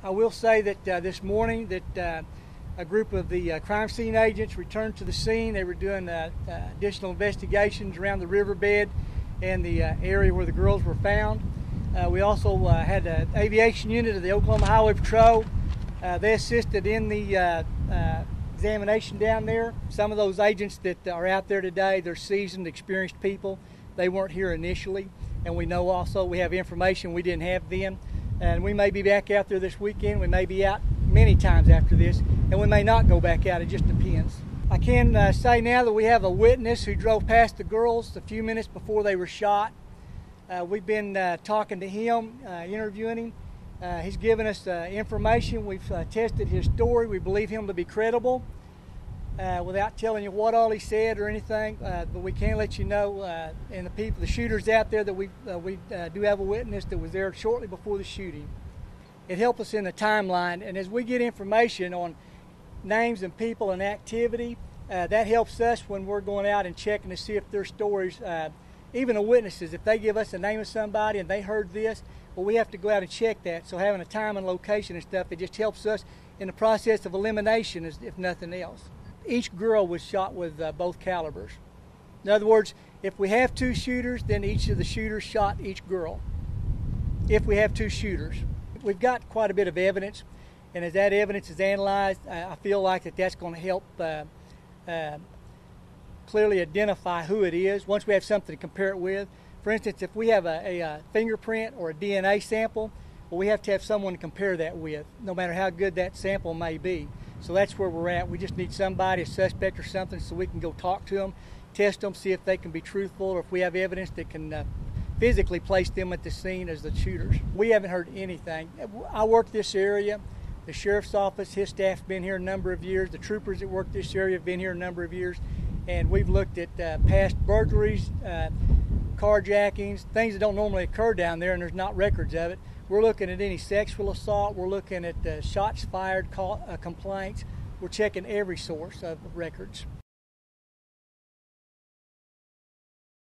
I will say that this morning that a group of the crime scene agents returned to the scene. They were doing additional investigations around the riverbed and the area where the girls were found. We also had an aviation unit of the Oklahoma Highway Patrol. They assisted in the examination down there. Some of those agents that are out there today, they're seasoned, experienced people. They weren't here initially, and we know also we have information we didn't have then. And we may be back out there this weekend. We may be out many times after this, and we may not go back out. It just depends. I can say now that we have a witness who drove past the girls a few minutes before they were shot. We've been talking to him, interviewing him. He's given us information. We've tested his story. We believe him to be credible. Without telling you what all he said or anything, but we can let you know, and the shooters out there, that we do have a witness that was there shortly before the shooting. It helped us in the timeline, and as we get information on names and people and activity, that helps us when we're going out and checking to see if their stories, even the witnesses, if they give us the name of somebody and they heard this, well, we have to go out and check that. So having a time and location and stuff, it just helps us in the process of elimination, if nothing else. Each girl was shot with both calibers. In other words, if we have two shooters, then each of the shooters shot each girl. If we have two shooters. We've got quite a bit of evidence, and as that evidence is analyzed, I feel like that's going to help clearly identify who it is once we have something to compare it with. For instance, if we have a fingerprint or a DNA sample, well, we have to have someone to compare that with, no matter how good that sample may be. So that's where we're at. We just need somebody, a suspect or something, so we can go talk to them, test them, see if they can be truthful, or if we have evidence that can physically place them at the scene as the shooters. We haven't heard anything. I work this area. The sheriff's office, his staff's been here a number of years. The troopers that work this area have been here a number of years. And we've looked at past burglaries, carjackings, things that don't normally occur down there, and there's not records of it. We're looking at any sexual assault. We're looking at shots fired, complaints. We're checking every source of records.